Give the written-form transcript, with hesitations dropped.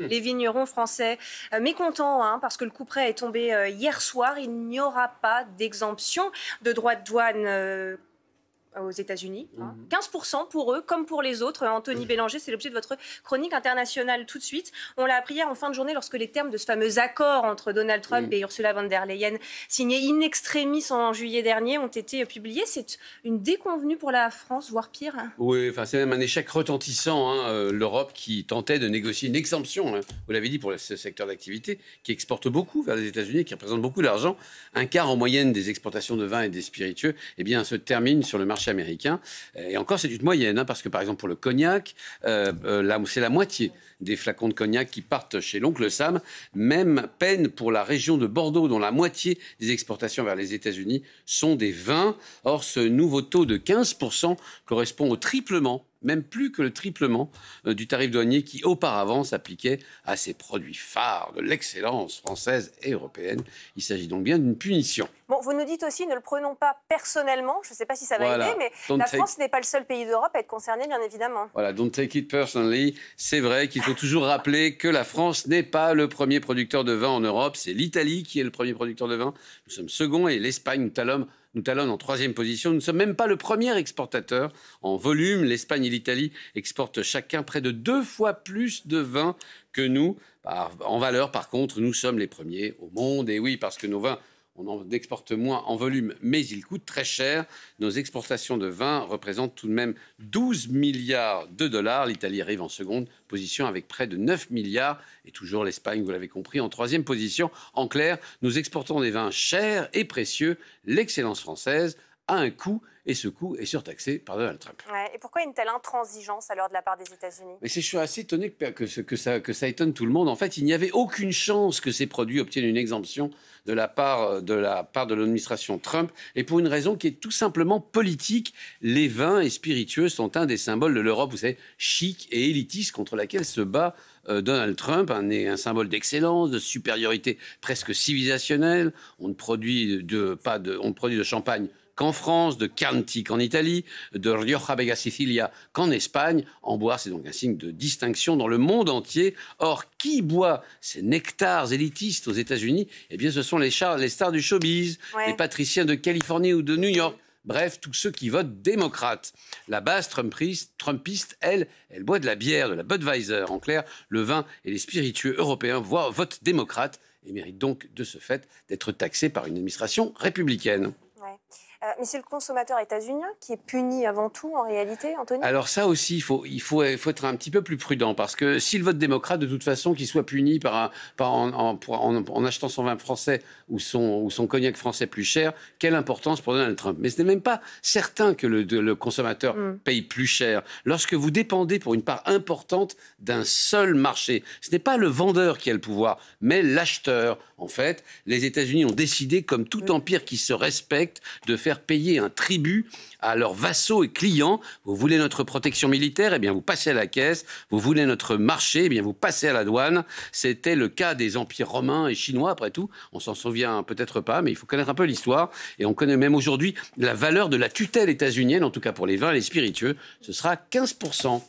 Les vignerons français mécontents, parce que le couperet est tombé hier soir. Il n'y aura pas d'exemption de droits de douane aux États-Unis. 15% pour eux, comme pour les autres. Anthony Bélanger, c'est l'objet de votre chronique internationale tout de suite. On l'a appris hier en fin de journée lorsque les termes de ce fameux accord entre Donald Trump et Ursula von der Leyen, signé in extremis en juillet dernier, ont été publiés. C'est une déconvenue pour la France, voire pire. Oui, c'est même un échec retentissant. L'Europe qui tentait de négocier une exemption, vous l'avez dit, pour ce secteur d'activité, qui exporte beaucoup vers les États-Unis, qui représente beaucoup d'argent. Un quart en moyenne des exportations de vin et des spiritueux se termine sur le marché américain. Et encore, c'est une moyenne, parce que par exemple, pour le cognac, c'est la moitié des flacons de cognac qui partent chez l'oncle Sam. Même peine pour la région de Bordeaux, dont la moitié des exportations vers les États-Unis sont des vins. Or, ce nouveau taux de 15% correspond au triplement, même plus que le triplement du tarif douanier qui auparavant s'appliquait à ces produits phares de l'excellence française et européenne. Il s'agit donc bien d'une punition. Bon, vous nous dites aussi, ne le prenons pas personnellement. Je ne sais pas si ça va aider, mais la France n'est pas le seul pays d'Europe à être concerné, bien évidemment. Voilà, don't take it personally. C'est vrai qu'il faut toujours rappeler que la France n'est pas le premier producteur de vin en Europe. C'est l'Italie qui est le premier producteur de vin. Nous sommes second et l'Espagne nous talonne en troisième position. Nous ne sommes même pas le premier exportateur en volume. L'Espagne et l'Italie exportent chacun près de 2 fois plus de vin que nous. En valeur, par contre, nous sommes les premiers au monde. Et oui, parce que nos vins, on en exporte moins en volume, mais ils coûtent très cher. Nos exportations de vin représentent tout de même 12 milliards de dollars. L'Italie arrive en seconde position avec près de 9 milliards. Et toujours l'Espagne, vous l'avez compris, en troisième position. En clair, nous exportons des vins chers et précieux. L'excellence française a un coût, et ce coût est surtaxé par Donald Trump. Et pourquoi une telle intransigeance alors de la part des États-Unis? Mais je suis assez étonné que ça étonne tout le monde. En fait, il n'y avait aucune chance que ces produits obtiennent une exemption de la part de l'administration Trump, et pour une raison qui est tout simplement politique. Les vins et spiritueux sont un des symboles de l'Europe, vous savez, chic et élitiste, contre laquelle se bat Donald Trump, un symbole d'excellence, de supériorité presque civilisationnelle. On ne produit de champagne qu'en France, de Chianti qu'en Italie, de Rioja Bega Sicilia qu'en Espagne. En boire, c'est donc un signe de distinction dans le monde entier. Or, qui boit ces nectars élitistes aux États-Unis? Eh bien, ce sont les stars du showbiz, les patriciens de Californie ou de New York. Bref, tous ceux qui votent démocrate. La base trumpiste, elle boit de la bière, de la Budweiser. En clair, le vin et les spiritueux européens votent démocrate et méritent donc de ce fait d'être taxés par une administration républicaine. Mais c'est le consommateur états-unien qui est puni avant tout, en réalité, Anthony? Alors ça aussi, il faut être un petit peu plus prudent, parce que s'il vote démocrate, de toute façon, qu'il soit puni en achetant son vin français ou son cognac français plus cher, quelle importance pour Donald Trump? Mais ce n'est même pas certain que le consommateur paye plus cher. Lorsque vous dépendez pour une part importante d'un seul marché, ce n'est pas le vendeur qui a le pouvoir, mais l'acheteur. En fait, les États-Unis ont décidé, comme tout empire qui se respecte, de faire payer un tribut à leurs vassaux et clients. Vous voulez notre protection militaire, eh bien vous passez à la caisse. Vous voulez notre marché, eh bien vous passez à la douane. C'était le cas des empires romains et chinois, après tout. On s'en souvient peut-être pas, mais il faut connaître un peu l'histoire. Et on connaît même aujourd'hui la valeur de la tutelle états-unienne, en tout cas pour les vins et les spiritueux. Ce sera 15%.